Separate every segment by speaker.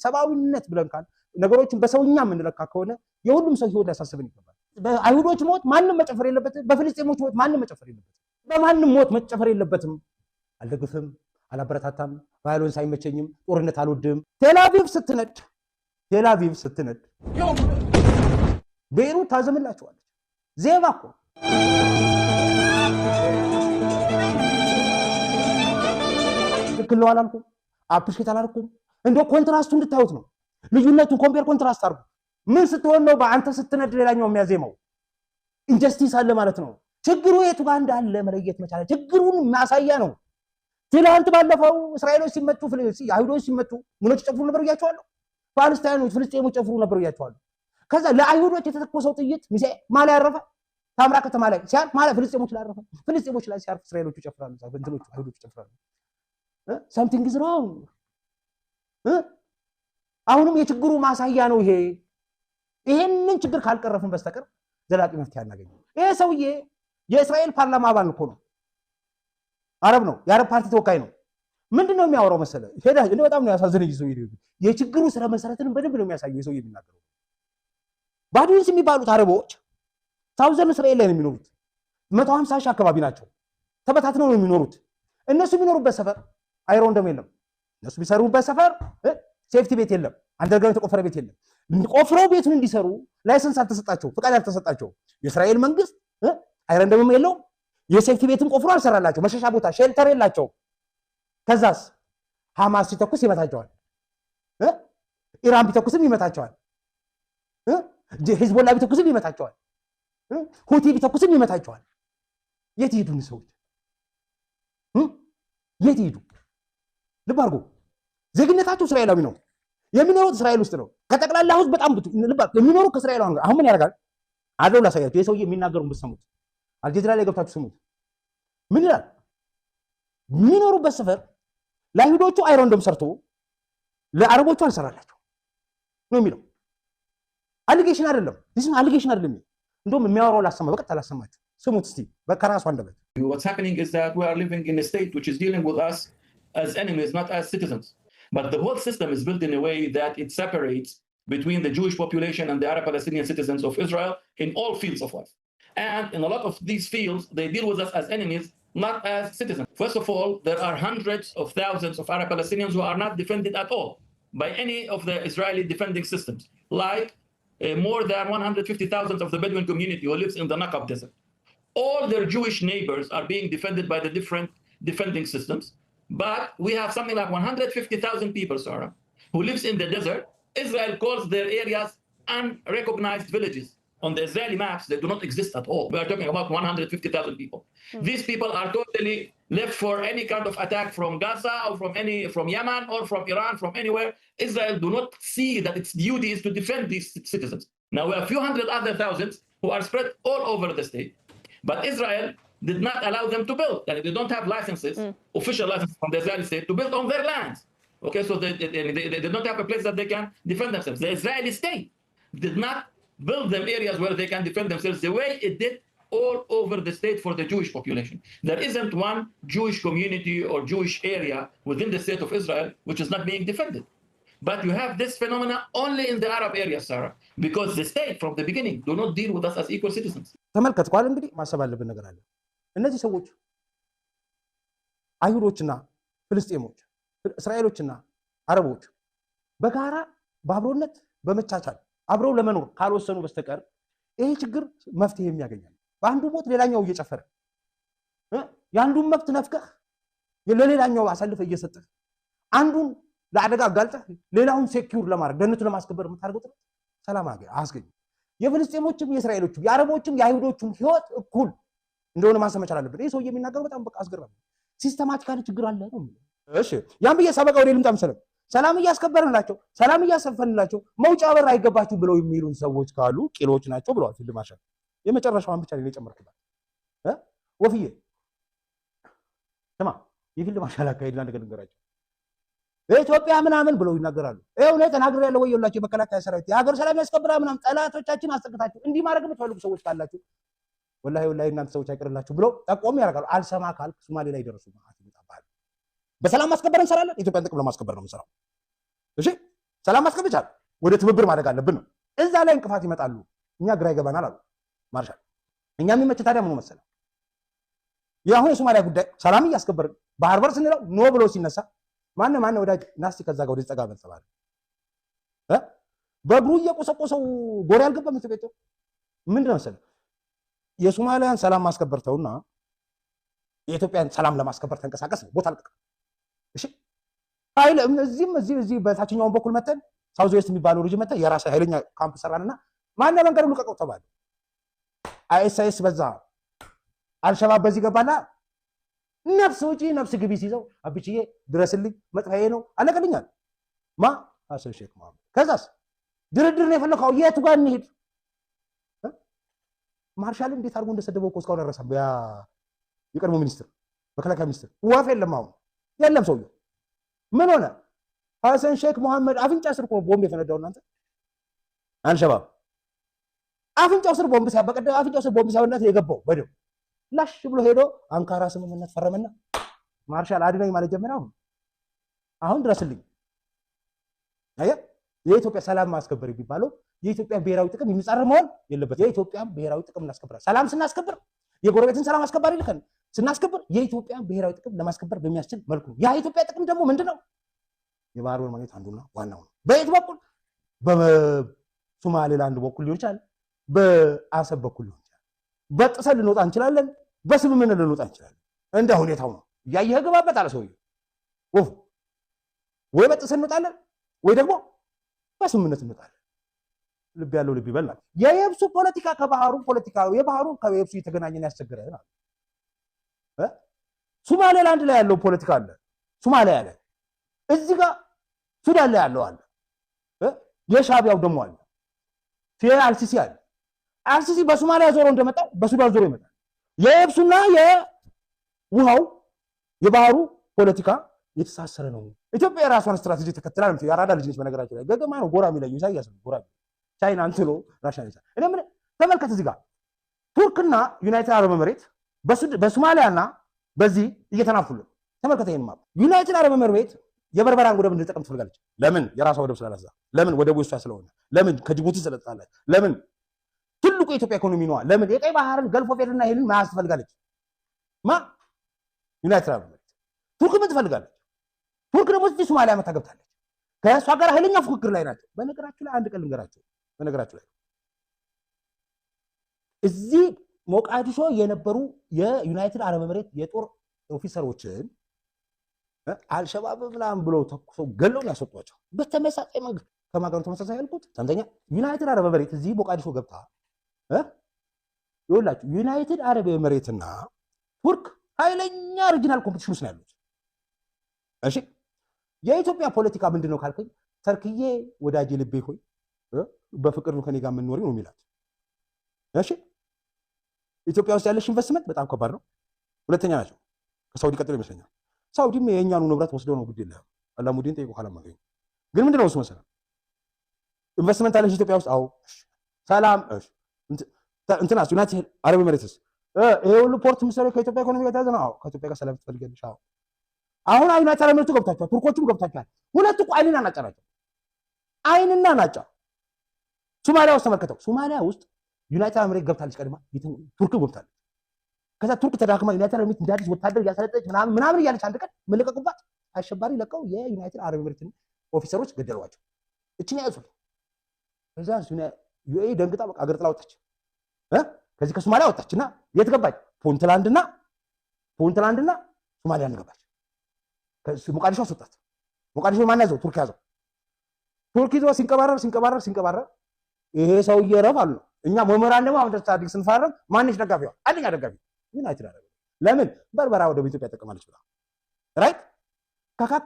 Speaker 1: ሰብአዊነት ብለን ካል ነገሮችን በሰውኛ ምንለካ ከሆነ የሁሉም ሰው ህይወት ያሳስበን ይገባል በአይሁዶች ሞት ማንንም መጨፈር የለበትም በፍልስጤሞች ሞት ማንንም መጨፈር የለበትም በማንንም ሞት መጨፈር የለበትም አልደግፍም አላበረታታም ቫዮለንስ አይመቸኝም ጦርነት አልወድም ቴላቪቭ ስትነድ ቤይሩት ታዘምላቸዋለች ዜባ እኮ ትክክል አላልኩም አፕሪሼት አላልኩም እንደ ኮንትራስቱ እንድታዩት ነው ልዩነቱን ኮምፔር ኮንትራስት አድርጉ ምን ስትሆን ነው በአንተ ስትነድ ሌላኛው የሚያዜመው ኢንጀስቲስ አለ ማለት ነው ችግሩ የቱ ጋር እንዳለ መለየት መቻል ችግሩን ማሳያ ነው ትላንት ባለፈው እስራኤሎች ሲመቱ አይሁዶች ሲመቱ ምኖች ጨፍሩ ነበር ያያቸዋለሁ ፓለስታይኖች ፍልስጤሞች ጨፍሩ ነበር ያያቸዋለሁ ከዛ ለአይሁዶች የተተኮሰው ጥይት ማለ ያረፈ ታምራ ከተማ ላይ ሲያርፍ ማለ ፍልስጤሞች ላይ ያረፈ ፍልስጤሞች ላይ ሲያርፍ እስራኤሎች ይጨፍራሉ እንትኖች አይሁዶች ይጨፍራሉ something is wrong አሁንም የችግሩ ማሳያ ነው ይሄንን ችግር ካልቀረፍን በስተቀር ዘላቂ መፍትሄ አናገኝም ይሄ ሰውዬ የእስራኤል ፓርላማ አባል እኮ ነው አረብ ነው የአረብ ፓርቲ ተወካይ ነው ምንድነው የሚያወራው መሰለ ሄዳ እንደ በጣም ነው ያሳዝነኝ ሰውዬ የችግሩ ስለ መሰረትን በደንብ ነው የሚያሳየው ሰውዬ የሚናገረው ባዱንስ የሚባሉት አረቦች ሳውዘርን እስራኤል ላይ ነው የሚኖሩት 150 ሺህ አካባቢ ናቸው ተበታትነው ነው የሚኖሩት እነሱ የሚኖሩበት ሰፈር አይሮንደም የለም እነሱ ቢሰሩበት ሰፈር ሴፍቲ ቤት የለም አንደርግራውንድ ተቆፈረ ቤት የለም ቆፍረው ቤቱን እንዲሰሩ ላይሰንስ አልተሰጣቸው ፍቃድ አልተሰጣቸው የእስራኤል መንግስት አይሮንደም የለው የሴፍቲ ቤትን ቆፍሮ አልሰራላቸው መሸሻ ቦታ ሼልተር የላቸው ከዛስ ሐማስ ሲተኩስ ይመታቸዋል ኢራን ቢተኩስም ይመታቸዋል ሂዝቦላ ቢተኩስም ይመታቸዋል ሁቲ ቢተኩስም ይመታቸዋል የት ይሄዱን ሰዎች የት ይሄዱ ልብ አድርጉ ዜግነታቸው እስራኤላዊ ነው የሚኖሩት እስራኤል ውስጥ ነው ከጠቅላላ ህዝብ በጣም ልብ የሚኖሩ ከእስራኤል አሁን ምን ያደርጋል አለው ላሳያችሁ የሰውዬ የሚናገሩን በሰሙት አልጀዚራ ላይ ገብታችሁ ስሙት ምን ይላል የሚኖሩበት ሰፈር ለአይሁዶቹ አይሮንደም ሰርቶ ለአረቦቹ አልሰራላቸው ነው የሚለው አሊጌሽን አይደለም እንደውም የሚያወራው ላሰማ በቀጥታ ላሰማችሁ ስሙት እስቲ በከራሱ አንደበት
Speaker 2: What's happening is that we are living in a state which is dealing with us as enemies, not as citizens. But the whole system is built in a way that it separates between the Jewish population and the Arab Palestinian citizens of Israel in all fields of life. And in a lot of these fields, they deal with us as enemies, not as citizens. First of all, there are hundreds of thousands of Arab Palestinians who are not defended at all by any of the Israeli defending systems, like more than 150,000 of the Bedouin community who lives in the Naqab desert. All their Jewish neighbors are being defended by the different defending systems. But we have something like 150,000 people, Sarah, who lives in the desert. Israel calls their areas unrecognized villages. On the Israeli maps, they do not exist at all. We are talking about 150,000 people. These people are totally left for any kind of attack from Gaza or from Yemen or from Iran, from anywhere. Israel do not see that its duty is to defend these citizens. Now we have a few hundred other thousands who are spread all over the state. But Israel did not allow them to build. And they don't have licenses, official licenses from the Israeli state to build on their lands. Okay, so they did not have a place that they can defend themselves. The Israeli state did not build them areas where they can defend themselves the way it did all over the state for the Jewish population. There isn't one Jewish community or Jewish area within the state of Israel which is not being defended. But you have this phenomena only in the Arab area, Sarah, because the state from the beginning do not deal with us as equal citizens.
Speaker 1: ተመልከት ቋል እንግዲህ ማሰብ አለብን ነገር አለ እነዚህ ሰዎች አይሁዶችና ፍልስጤሞች እስራኤሎችና አረቦች በጋራ በአብሮነት በመቻቻል አብረው ለመኖር ካልወሰኑ በስተቀር ይሄ ችግር መፍትሄ የሚያገኛል በአንዱ ሞት ሌላኛው እየጨፈረ ያንዱን መብት ነፍከህ ለሌላኛው አሳልፈ እየሰጠ አንዱን ለአደጋ አጋልጠህ ሌላውን ሴኩር ለማድረግ ደህንነቱ ለማስከበር የምታደርገው ሰላም አያስገኝም የፍልስጤሞችም የእስራኤሎችም የአረቦችም የአይሁዶችም ህይወት እኩል እንደሆነ ማሰብ መቻል አለብን ይሄ ሰውዬ የሚናገረው በጣም በቃ አስገራሚ ሲስተማቲካሊ ችግር አለ ነው እሺ ያን በየሰበቀው ወደ መሰለም ሰላም እያስከበርንላቸው ሰላም እያሰፈንላቸው መውጫ በር አይገባችሁ ብለው የሚሉን ሰዎች ካሉ ቂሎች ናቸው ብለዋል ፊልድ ማርሻል የመጨረሻውን ብቻ ነው የጨመርኩባት ወፍዬ ተማ የፊልድ ማርሻል አካሄድና ነገር ንገራቸው ኢትዮጵያ ምናምን ብለው ይናገራሉ ይሄው ነው ተናግሬ ያለው ወይላችሁ መከላከያ ሰራዊት የሀገር ሰላም ያስከብራ ምናምን ጠላቶቻችን አስጠቅታችሁ እንዲህ ማድረግ የምትፈልጉ ሰዎች ካላችሁ ወላሂ እናንተ ሰዎች አይቀርላችሁ ብለው ጠቆም ያደርጋሉ አልሰማ ካልክ ሶማሌ ላይ ደረሱ ማለት ይጣባል በሰላም ማስከበር እንሰራለን ኢትዮጵያን ጥቅም ለማስከበር ነው የምንሰራው እሺ ሰላም ማስከበር ይቻላል። ወደ ትብብር ማድረግ አለብን ነው። እዛ ላይ እንቅፋት ይመጣሉ። እኛ ግራ ይገባናል አሉ ማርሻል። እኛ የሚመች ታዲያ ምን መሰለህ? የአሁን የሶማሊያ ጉዳይ ሰላም እያስከበርን ባህር በር ስንለው ኖ ብሎ ሲነሳ ማነ ወዳጅ ናስቲ ከዛ ጋር ወደ ጸጋ በልጸባል በእግሩ እየቆሰቆሰው ጎሬ አልገባም። ኢትዮጵያ ምንድን ነው መሰለህ? የሶማሊያን ሰላም ማስከበር ተውና የኢትዮጵያን ሰላም ለማስከበር ተንቀሳቀስ ነው። ቦታ አልቀቅ እሺ። ኃይል እዚህ በታችኛውን በኩል መተን ሳውዝ ዌስት የሚባለው ልጅ መተን የራስ ኃይለኛ ካምፕ ሰራንና ማነ መንገዱን ልቀቀው ተባለ። አይኤስአይኤስ በዛ አልሸባብ በዚህ ገባና ነፍስ ውጪ ነፍስ ግቢ ሲይዘው አብችዬ ድረስልኝ መጥፋዬ ነው አለቀልኛል። ሐሰን ሼክ መሐመድ ከዛስ ድርድር ነው የፈለከው? የቱ ጋር እንሂድ? ማርሻል እንዴት አድርጎ እንደሰደበው እኮ እስካሁን አልረሳም። ያ የቀድሞ ሚኒስትር መከላከያ ሚኒስትር ወፍ የለም አሁን የለም ሰውዬው ምን ሆነ? ሐሰን ሼክ መሐመድ አፍንጫ ስር እኮ ቦምብ የፈነዳው እናንተ አልሸባብ አፍንጫው ስር ቦምብ ሲያበቀደ አፍንጫው ስር ቦምብ ሲያወጣት የገባው በደም ላሽ ብሎ ሄዶ አንካራ ስምምነት ፈረመና ማርሻል አድነኝ ማለት ጀመረ። አሁን ድረስልኝ። አየህ የኢትዮጵያ ሰላም ማስከበር የሚባለው የኢትዮጵያ ብሔራዊ ጥቅም የሚጻረር መሆን የለበትም። የኢትዮጵያን ብሔራዊ ጥቅም እናስከብራለን። ሰላም ስናስከብር የጎረቤትን ሰላም አስከባሪ ልከን ስናስከብር የኢትዮጵያን ብሔራዊ ጥቅም ለማስከበር በሚያስችል መልኩ ነው። ያ የኢትዮጵያ ጥቅም ደግሞ ምንድነው? የባህር በር ማግኘት አንዱና ዋናው ነው። በየት በኩል? በሶማሌላንድ በኩል ሊሆን ይችላል፣ በአሰብ በኩል ሊሆን ይችላል። በጥሰን ልንወጣ እንችላለን፣ በስምምነት ልንወጣ እንችላለን። እንደ ሁኔታው ነው። እያየህ ገባበት አለ ሰውዬው። ወፍ ወይ በጥሰን እንወጣለን ወይ ደግሞ በስምምነት እንወጣለን። ልብ ያለው ልብ ይበላል። የየብሱ ፖለቲካ ከባህሩ ፖለቲካ የባህሩ ከየብሱ የተገናኘን ያስቸግረናል። ሶማሌላንድ ላይ ያለው ፖለቲካ አለ፣ ሶማሊያ ላይ እዚህ ጋር ሱዳን ላይ ያለው አለ፣ የሻቢያው ደግሞ አለ፣ አልሲሲ አለ። አልሲሲ በሶማሊያ ዞሮ እንደመጣው በሱዳን ዞሮ ይመጣል። የየብሱና የውሃው የባህሩ ፖለቲካ የተሳሰረ ነው። ኢትዮጵያ የራሷን ስትራቴጂ ተከትላ ነው። ያራዳ ልጅ ነች በነገራችን ላይ ገገማ ነው። ጎራ የሚለዩ ኢሳያስ ነው። ጎራ ቻይና እንትሎ ራሽያ ነው። እኔ ምን ተመልከት፣ እዚህ ጋር ቱርክና ዩናይትድ አረብ ኤምሬት በሶማሊያና በዚህ እየተናፉልን ተመልከት። ይሄን ማለት ዩናይትድ አረብ ኤምሬት የበርበራን ወደብ እንድትጠቀም ትፈልጋለች። ለምን? የራሷ ወደብ ስላላዛ። ለምን? ወደቡ እሷ ስለሆነ። ለምን? ከጅቡቲ ስለጣለች። ለምን? ትልቁ የኢትዮጵያ ኢኮኖሚ ነው። ለምን? የቀይ ባህርን ገልፎ ፌድና ይሄንን ማያዝ ትፈልጋለች። ዩናይትድ አረብ ኤምሬት ቱርክ ምን ትፈልጋለች? ቱርክ ደግሞ እዚህ ሶማሊያ መታ ገብታለች። ከእሷ ጋር ኃይለኛ ፉክክር ላይ ናቸው። በነገራችሁ ላይ አንድ ቀን ልንገራቸው። በነገራችሁ ላይ እዚህ ሞቃዲሾ የነበሩ የዩናይትድ አረብ ኤምሬት የጦር ኦፊሰሮችን አልሸባብ ምናምን ብለው ተኩሰው ገለው ያስወጧቸው። በተመሳሳይ መንገድ ከማጋሩ ተመሳሳይ ያልኩት ሰምተኛ ዩናይትድ አረብ ኤምሬት እዚህ ሞቃዲሾ ገብታ ይኸውላችሁ ዩናይትድ አረብ ኤምሬትና ቱርክ ኃይለኛ ሪጂናል ኮምፒቲሽን ውስጥ ነው ያሉት። እሺ የኢትዮጵያ ፖለቲካ ምንድነው ካልከኝ ተርክዬ ወዳጄ ልቤ ሆይ በፍቅር ነው ከኔ ጋር የምንኖር ነው የሚላት። እሺ ኢትዮጵያ ውስጥ ያለሽ ኢንቨስትመንት በጣም ከባድ ነው። ሁለተኛ ናቸው ከሳውዲ ቀጥሎ ይመስለኛል። ሳውዲም የኛኑ ንብረት ወስደው ነው ግድ የለም አላሙዲን ጠይቆ ካላማገኝ ግን ምንድነው እሱ መሰለህ ኢንቨስትመንት አለሽ ኢትዮጵያ ውስጥ። አዎ ሰላም እንትናስ ዩናይትድ አረብ ኤምሬትስ ይሄ ሁሉ ፖርት ምሰለው ከኢትዮጵያ ኢኮኖሚ ጋር ተያዘ ነው። አዎ ከኢትዮጵያ ጋር ሰላም ትፈልጋለሽ። አዎ አሁን ዩናይትድ አረብ ኤምሬት ገብታችኋል፣ ቱርኮቹም ገብታችኋል። ሁለቱ እኮ አይንና ናጫ ናቸው። አይንና ናጫ ሶማሊያ ውስጥ ተመልከተው። ሶማሊያ ውስጥ ዩናይትድ አረብ ኤምሬት ገብታለች ቀድማ፣ ቱርክ ገብታለች። ከዛ ቱርክ ተዳክማ ዩናይትድ አረብ ኤምሬት እንዳዲስ ወታደር እያሰለጠች ምናምን እያለች አንድ ቀን መለቀቁባት። አሸባሪ ለቀው የዩናይትድ አረብ ኤምሬትን ኦፊሰሮች ገደሏቸው። እቺን ያዙት። ከዛ ዩኤኢ ደንግጣ በቃ አገር ጥላ ወጣች። ከዚህ ከሶማሊያ ወጣችና የት ገባች? ፑንትላንድና ሶማሊያ ገባች። ሞቃዲሾ አስወጣት። ሞቃዲሾ ማን ያዘው? ቱርክ ያዘው። ቱርክ ይዞ ሲንቀባረር ይሄ ሰውዬ ረፍ አሉ። እኛ ሜሞራንደም አሁን ተስታዲክ ስንፋረም ማንሽ ደጋፊዋ አንደኛ ደጋፊ ዩናይትድ አረብ ለምን በርበራ ወደ ኢትዮጵያ ተጠቀማለች ብላ ራይት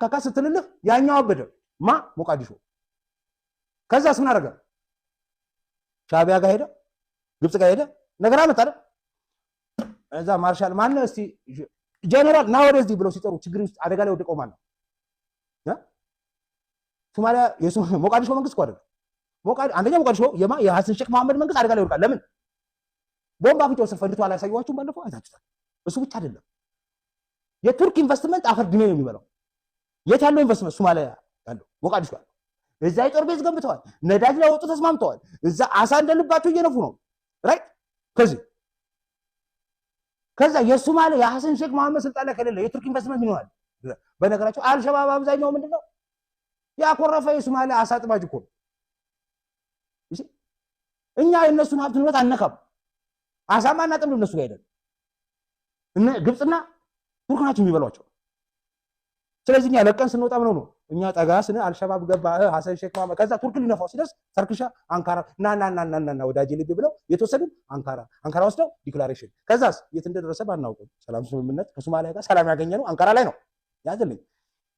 Speaker 1: ካካ ስትልልህ ያኛው አበደ ሞቃዲሾ። ከዛስ ምን አደረገ? ሻቢያ ጋር ሄደ፣ ግብጽ ጋር ሄደ፣ ነገር አመጣ አይደል? እዛ ማርሻል ማን ነው እስቲ ጀነራል ና ወደዚህ ብለው ሲጠሩ ችግር ውስጥ አደጋ ላይ ወደቀው ማለት ነው። ሶማሊያ ሞቃዲሾ መንግስት እኮ አይደለም። አንደኛ ሞቃዲሾ የሐሰን ሼክ መሐመድ መንግስት አደጋ ላይ ወድቃል። ለምን? ቦምብ አፍንጫው ስር ፈንድቶ አላሳየኋችሁም? ባለፈው አይታችሁታል። እሱ ብቻ አይደለም፣ የቱርክ ኢንቨስትመንት አፈር ድሜ ነው የሚበላው። የት ያለው ኢንቨስትመንት? ሶማሊያ ያለው ሞቃዲሾ ያለው። እዛ የጦር ቤዝ ገንብተዋል። ነዳጅ ሊያወጡ ተስማምተዋል። እዛ አሳ እንደልባቸው እየነፉ ነው። ራይት ከዛ የሶማሌ የሐሰን ሼክ መሐመድ ስልጣን ላይ ከሌለ የቱርክ ኢንቨስትመንት ይኖራል። በነገራቸው አልሸባብ አብዛኛው ምንድነው ያኮረፈ የሶማሌ አሳ አጥማጅ እኮ ነው። እኛ የነሱን ሀብት ንብረት አነካም። አሳማ እናጥም እነሱ ጋር ሄደን ግብፅና ቱርክ ናቸው የሚበሏቸው። ስለዚህ እኛ ለቀን ስንወጣ ምን ነው እኛ ጠጋ ስነ አልሸባብ ገባ ሐሰን ሼክ መሐመድ ከዛ ቱርክ ሊነፋው ሲደርስ ተርክሻ አንካራ ና ወዳጅ ልብ ብለው የተወሰዱ አንካራ ወስደው ዲክላሬሽን ከዛስ የት እንደደረሰ ባናውቅም ሰላም ስምምነት ከሶማሊያ ጋር ሰላም ያገኘነው አንካራ ላይ ነው። ያዘልኝ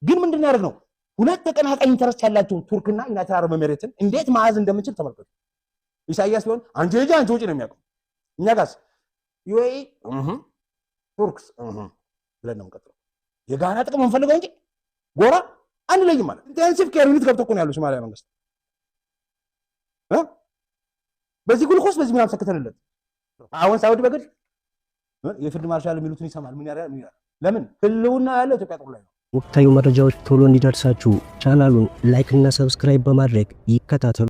Speaker 1: ግን ምንድን ነው ያደረግነው? ሁለት ተቀናቃኝ ኢንተረስት ያላቸውን ቱርክና ዩናይትድ አረብ ኤሚሬትን እንዴት ማያዝ እንደምንችል ተመልከቱ። ኢሳያስ ቢሆን አንቺ ውጪ ነው የሚያውቀው። እኛ ጋርስ ዩኤኢ ቱርክስ ብለን ነው የምንቀጥለው። የጋራ ጥቅም እንፈልገው እንጂ ጎራ አንለይም ማለት ኢንቴንሲቭ ኬር ዩኒት ገብቶ እኮ ነው ያለው ሶማሊያ መንግስት። በዚህ ግሉኮስ በዚህ ምናምን ሰከተልለት። አሁን ሳውዲ በግድ የፊልድ ማርሻል የሚሉትን ይሰማል። ምን ያደርጋል? ለምን ህልውና ያለው ኢትዮጵያ ጦር ላይ ነው።
Speaker 3: ወቅታዊ መረጃዎች ቶሎ እንዲደርሳችሁ ቻናሉን ላይክ እና ሰብስክራይብ በማድረግ ይከታተሉ።